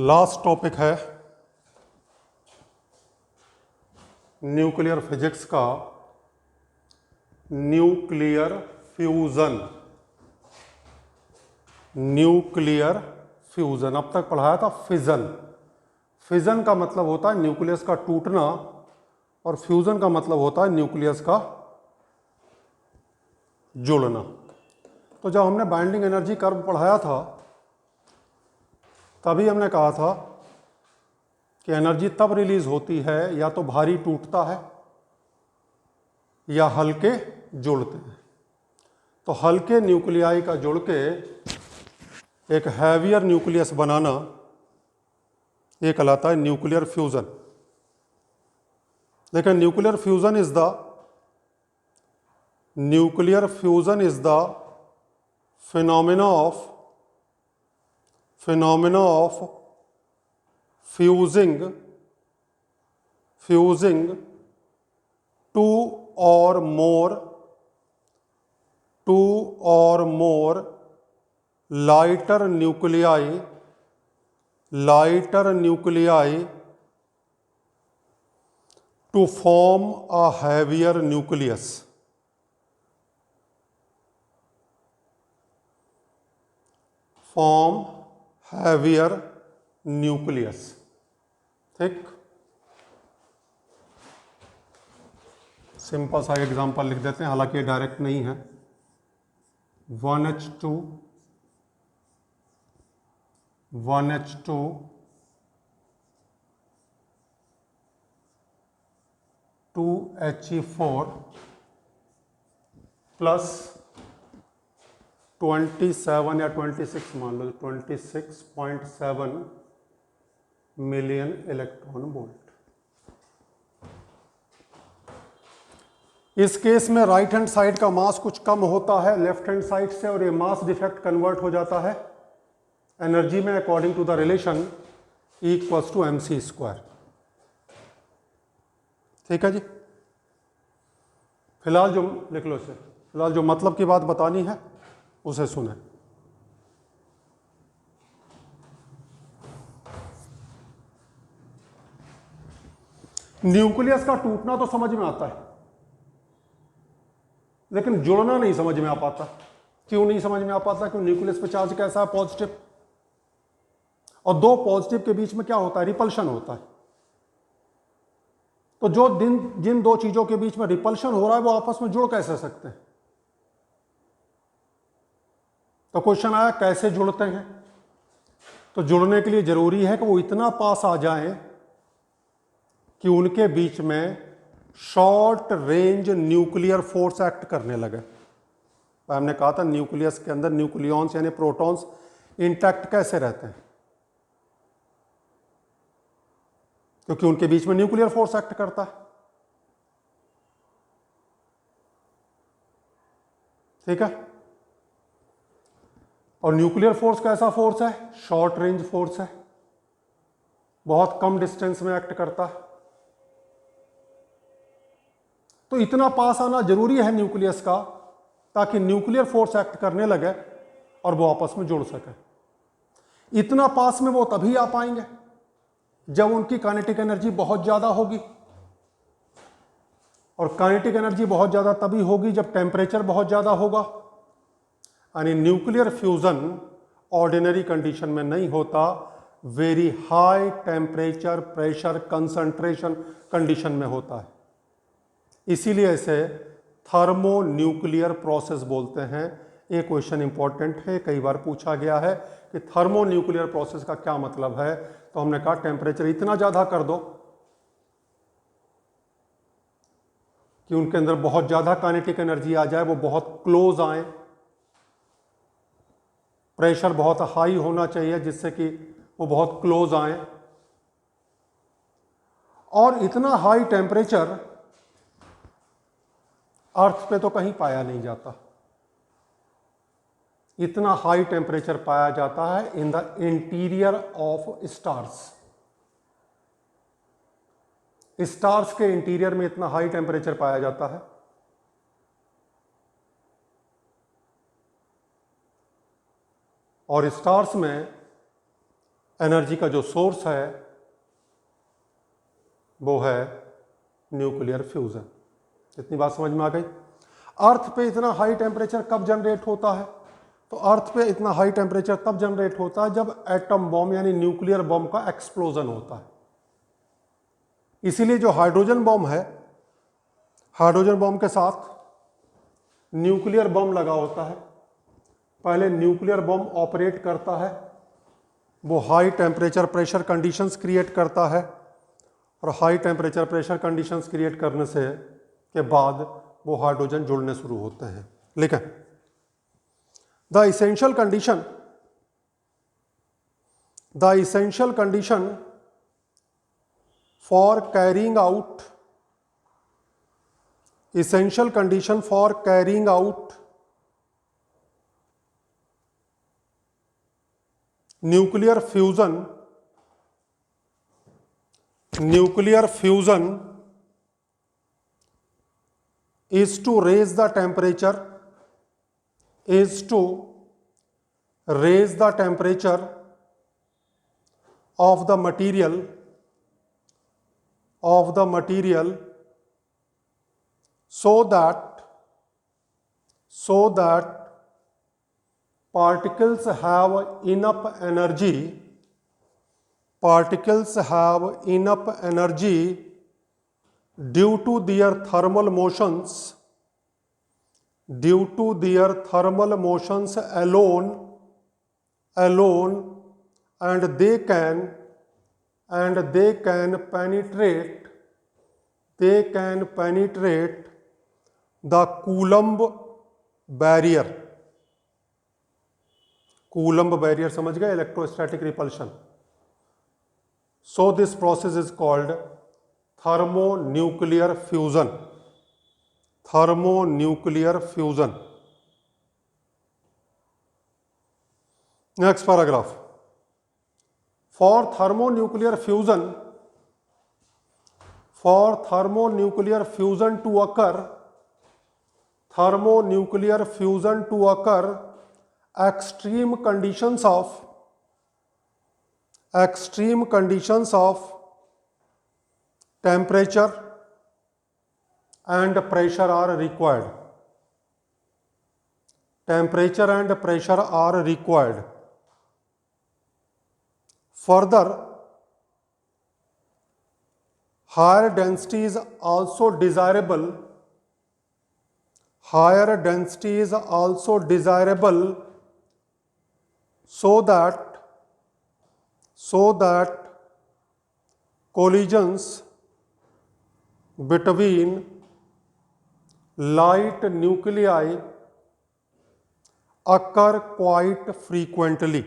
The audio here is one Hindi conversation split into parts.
लास्ट टॉपिक है न्यूक्लियर फिजिक्स का न्यूक्लियर फ्यूजन। न्यूक्लियर फ्यूजन अब तक पढ़ाया था फिजन। फिजन का मतलब होता है न्यूक्लियस का टूटना और फ्यूजन का मतलब होता है न्यूक्लियस का जुड़ना। तो जब हमने बाइंडिंग एनर्जी कर्व पढ़ाया था तभी हमने कहा था कि एनर्जी तब रिलीज होती है या तो भारी टूटता है या हल्के जुड़ते हैं। तो हल्के न्यूक्लियाई का जुड़ के एक हैवियर न्यूक्लियस बनाना ये कहलाता है न्यूक्लियर फ्यूजन। लेकिन nuclear fusion is the phenomena of fusing two or more lighter nuclei to form a heavier nucleus। Form heavier nucleus. ठीक, सिंपल सा एग्जांपल लिख देते हैं, हालांकि ये डायरेक्ट नहीं है। 1H2 2He4 प्लस 27 या 26 मान लो, 26.7 मिलियन इलेक्ट्रॉन वोल्ट। इस केस में राइट हैंड साइड का मास कुछ कम होता है लेफ्ट हैंड साइड से, और ये मास डिफेक्ट कन्वर्ट हो जाता है एनर्जी में according to the relation E=mc²। ठीक है जी। फिलहाल जो लिख लो इसे, फिलहाल जो मतलब की बात बतानी है उसे सुने। न्यूक्लियस का टूटना तो समझ में आता है, लेकिन जुड़ना नहीं समझ में आ पाता। क्यों नहीं समझ में आ पाता? क्योंकि न्यूक्लियस पे चार्ज कैसा है? पॉजिटिव। और दो पॉजिटिव के बीच में क्या होता है? रिपल्शन होता है। तो जिन दो चीजों के बीच में रिपल्शन हो रहा है वो आपस में जुड़ कैसे सकते हैं? तो क्वेश्चन आया कैसे जुड़ते हैं। तो जुड़ने के लिए जरूरी है कि वो इतना पास आ जाएं कि उनके बीच में short range nuclear force act करने लगे। हमने कहा था न्यूक्लियस के अंदर न्यूक्लियॉन्स यानी प्रोटॉन्स इंटैक्ट कैसे रहते हैं? क्योंकि उनके बीच में न्यूक्लियर फोर्स एक्ट करता है। ठीक है। और न्यूक्लियर फोर्स कैसा फोर्स है? शॉर्ट रेंज फोर्स है, बहुत कम डिस्टेंस में एक्ट करता है। तो इतना पास आना जरूरी है न्यूक्लियस का ताकि न्यूक्लियर फोर्स एक्ट करने लगे और वो आपस में जुड़ सके। इतना पास में वो तभी आ पाएंगे जब उनकी काइनेटिक एनर्जी बहुत ज्यादा होगी, और काइनेटिक एनर्जी बहुत ज्यादा तभी होगी जब टेम्परेचर बहुत ज्यादा होगा। यानी न्यूक्लियर फ्यूजन ऑर्डिनरी कंडीशन में नहीं होता, very high temperature pressure concentration condition में होता है। इसीलिए इसे थर्मो न्यूक्लियर प्रोसेस बोलते हैं। ये क्वेश्चन इंपॉर्टेंट है, कई बार पूछा गया है कि थर्मो न्यूक्लियर प्रोसेस का क्या मतलब है। तो हमने कहा टेम्परेचर इतना ज्यादा कर दो कि उनके अंदर बहुत ज्यादा काइनेटिक एनर्जी आ जाए, वो बहुत क्लोज आए। प्रेशर बहुत हाई होना चाहिए जिससे कि वो बहुत क्लोज आए, और इतना हाई टेम्परेचर अर्थ पे तो कहीं पाया नहीं जाता। इतना हाई टेम्परेचर पाया जाता है in the interior of stars. Stars के इंटीरियर में इतना हाई टेम्परेचर पाया जाता है। और स्टार्स में एनर्जी का जो सोर्स है वो है न्यूक्लियर फ्यूजन। इतनी बात समझ में आ गई। अर्थ पे इतना हाई टेम्परेचर कब जनरेट होता है? तो अर्थ पे इतना हाई टेम्परेचर तब जनरेट होता है जब एटम बॉम्ब यानी न्यूक्लियर बॉम्ब का एक्सप्लोजन होता है। इसीलिए जो हाइड्रोजन बॉम्ब है, हाइड्रोजन बॉम्ब के साथ न्यूक्लियर बॉम्ब लगा होता है। पहले न्यूक्लियर बॉम्ब ऑपरेट करता है, वो high temperature pressure conditions create करता है, और high temperature pressure conditions create करने से के बाद वो हाइड्रोजन जुड़ने शुरू होते हैं। लेकिन the essential condition for carrying out nuclear fusion is to raise the temperature of the material so that particles have enough energy due to their thermal motions alone, and they can penetrate the Coulomb barrier। Coulomb barrier समझ गए? Electrostatic repulsion. So this process is called thermonuclear fusion। Next paragraph. For thermonuclear fusion to occur, extreme conditions of temperature and pressure are required। Further, higher density is also desirable so that collisions between light nuclei occur quite frequently।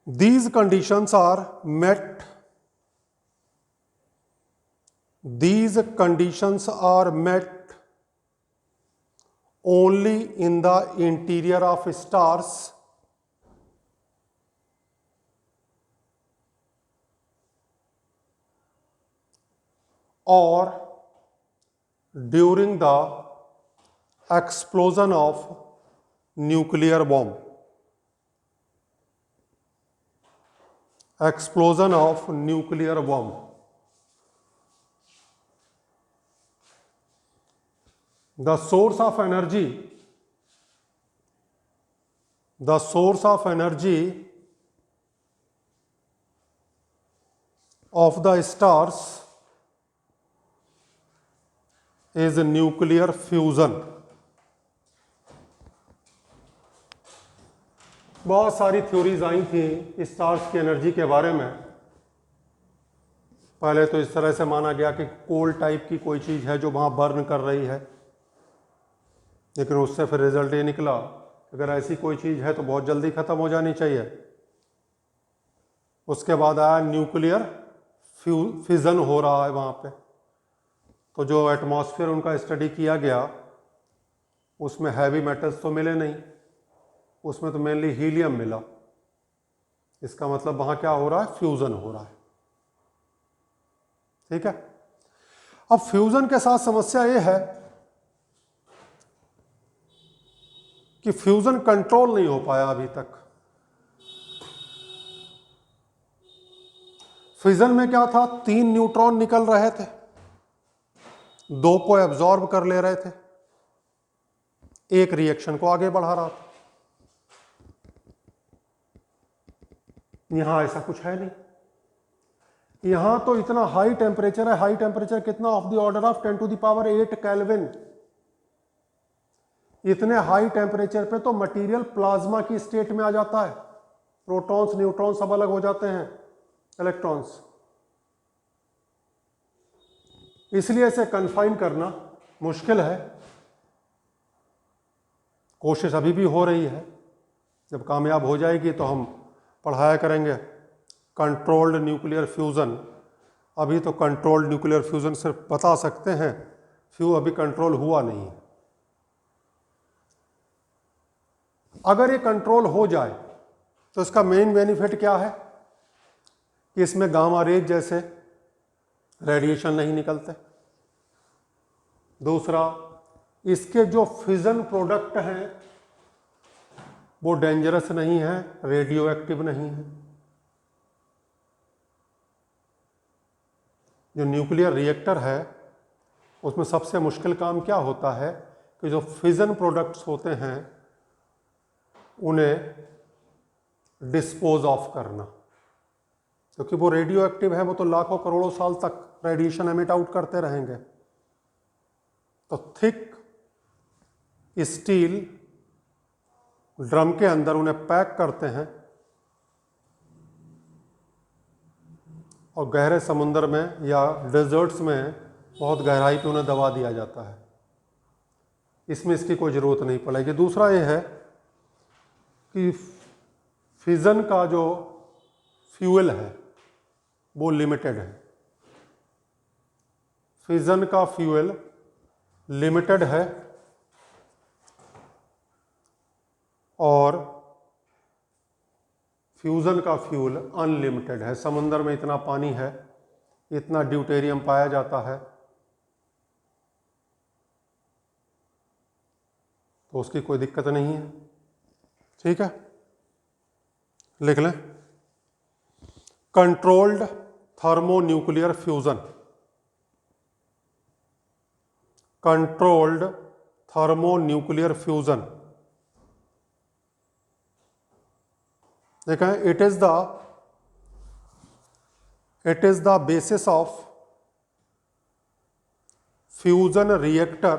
These conditions are met only in the interior of stars or during the explosion of nuclear bomb। The source of energy of the stars is nuclear fusion। बहुत सारी थ्योरीज आई थी स्टार्स की एनर्जी के बारे में। पहले तो इस तरह से माना गया कि कोल टाइप की कोई चीज़ है जो वहाँ बर्न कर रही है, लेकिन उससे फिर रिजल्ट ये निकला अगर ऐसी कोई चीज़ है तो बहुत जल्दी ख़त्म हो जानी चाहिए। उसके बाद आया न्यूक्लियर फिजन हो रहा है वहाँ पे, तो जो एटमॉस्फेयर उनका स्टडी किया गया उसमें हैवी मेटल्स तो मिले नहीं, उसमें तो मेनली हीलियम मिला। इसका मतलब वहाँ क्या हो रहा है? फ्यूज़न हो रहा है। ठीक है। अब फ्यूज़न के साथ समस्या ये है कि फ्यूजन कंट्रोल नहीं हो पाया अभी तक। फिजन में क्या था, 3 न्यूट्रॉन निकल रहे थे, 2 को एब्जॉर्ब कर ले रहे थे, एक रिएक्शन को आगे बढ़ा रहा था। यहां ऐसा कुछ है नहीं। यहां तो इतना हाई टेम्परेचर है, हाई टेम्परेचर कितना, of the order of 10⁸ kelvin. इतने हाई टेम्परेचर पे तो मटेरियल प्लाज्मा की स्टेट में आ जाता है, प्रोटॉन्स न्यूट्रॉन सब अलग हो जाते हैं, इलेक्ट्रॉन्स। इसलिए इसे कन्फाइन करना मुश्किल है। कोशिश अभी भी हो रही है, जब कामयाब हो जाएगी तो हम पढ़ाया करेंगे कंट्रोल्ड न्यूक्लियर फ्यूज़न। अभी तो कंट्रोल्ड न्यूक्लियर फ्यूज़न सिर्फ बता सकते हैं, अभी कंट्रोल हुआ नहीं है। अगर ये कंट्रोल हो जाए तो इसका मेन बेनिफिट क्या है कि इसमें गामा रेज जैसे रेडिएशन नहीं निकलते। दूसरा, इसके जो फिजन प्रोडक्ट हैं वो डेंजरस नहीं है, रेडियो एक्टिव नहीं है। जो न्यूक्लियर रिएक्टर है उसमें सबसे मुश्किल काम क्या होता है कि जो फिजन प्रोडक्ट्स होते हैं उन्हें डिस्पोज ऑफ करना, क्योंकि वो रेडियो एक्टिव है, वो तो लाखों करोड़ों साल तक रेडिएशन एमिट आउट करते रहेंगे। तो थिक स्टील ड्रम के अंदर उन्हें पैक करते हैं और गहरे समुद्र में या डेजर्ट्स में बहुत गहराई पे उन्हें दबा दिया जाता है। इसमें इसकी कोई ज़रूरत नहीं पड़ेगी। दूसरा ये है कि फिजन का जो फ्यूल है वो लिमिटेड है। फिजन का फ्यूल लिमिटेड है और फ्यूज़न का फ्यूल अनलिमिटेड है। समुद्र में इतना पानी है, इतना ड्यूटेरियम पाया जाता है, तो उसकी कोई दिक्कत नहीं है। ठीक है, लिख लें controlled thermonuclear fusion. Controlled thermonuclear fusion, देखें, it is the basis of fusion reactor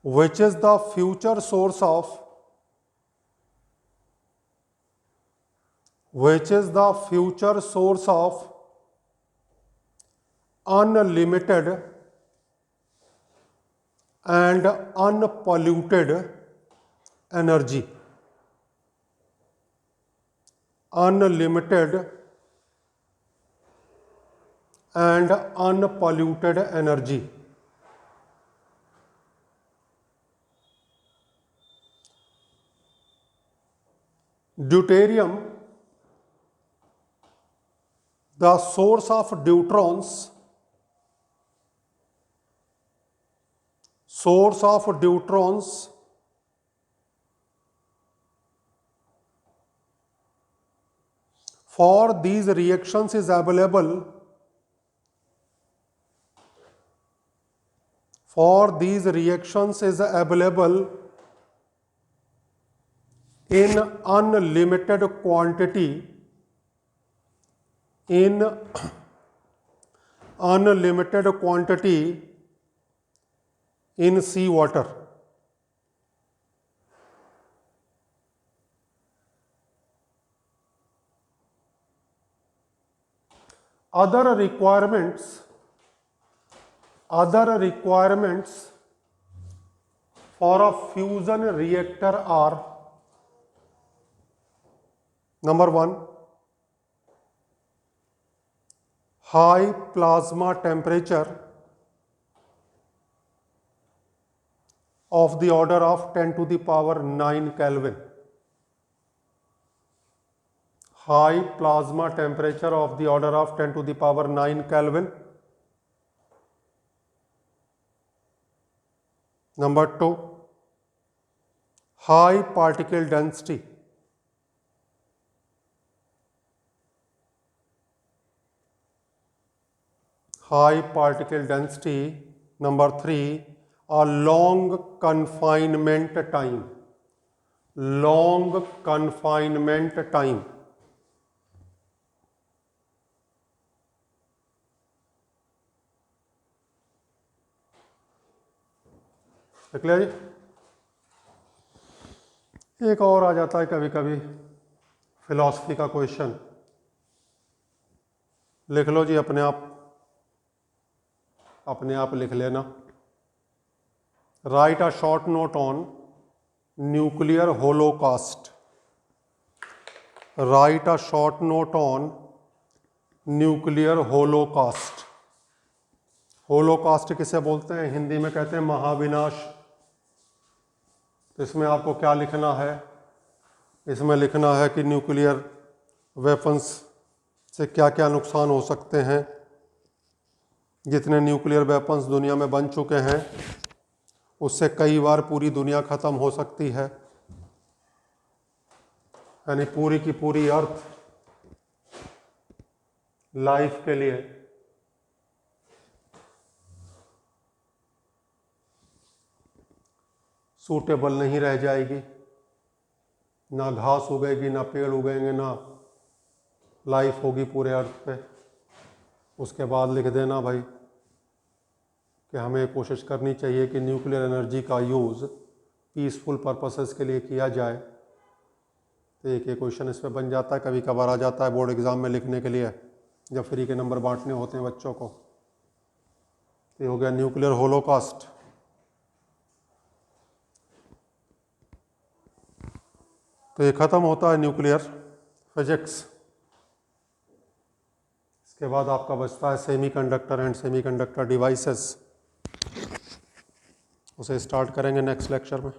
which is the future source of unlimited and unpolluted energy. Unlimited and unpolluted energy. Deuterium, the source of deuterons, for these reactions is available in unlimited quantity in sea water. Other requirements for a fusion reactor are: number 1, high plasma temperature of the order of 10⁹ Kelvin. high plasma temperature of the order of 10 to the power 9 Kelvin. Number 2, high particle density. High particle density. Number 3, a long confinement time. Long confinement time. देख लिया जी। एक और आ जाता है कभी कभी फिलॉसफी का क्वेश्चन, लिख लो जी अपने आप लिख लेना। Right a short note on nuclear Holocaust. Right a short note on nuclear Holocaust. Holocaust किसे बोलते हैं? हिंदी में कहते हैं महाविनाश। तो इसमें आपको क्या लिखना है? इसमें लिखना है कि न्यूक्लियर वेपन्स से क्या क्या नुकसान हो सकते हैं। जितने न्यूक्लियर वेपन्स दुनिया में बन चुके हैं उससे कई बार पूरी दुनिया ख़त्म हो सकती है, यानी पूरी की पूरी अर्थ लाइफ के लिए सूटेबल नहीं रह जाएगी। ना घास उगेगी, ना पेड़ उगेंगे, ना लाइफ होगी पूरे अर्थ पे। उसके बाद लिख देना भाई कि हमें कोशिश करनी चाहिए कि न्यूक्लियर एनर्जी का यूज़ पीसफुल पर्पसेस के लिए किया जाए। तो एक क्वेश्चन इस पर बन जाता है, कभी कभार आ जाता है बोर्ड एग्ज़ाम में लिखने के लिए जब फ्री के नंबर बांटने होते हैं बच्चों को। तो ये हो गया न्यूक्लियर होलोकास्ट। तो ये ख़त्म होता है न्यूक्लियर फिजिक्स। इसके बाद आपका बचता है सेमीकंडक्टर एंड सेमीकंडक्टर डिवाइसेस। उसे स्टार्ट करेंगे नेक्स्ट लेक्चर में।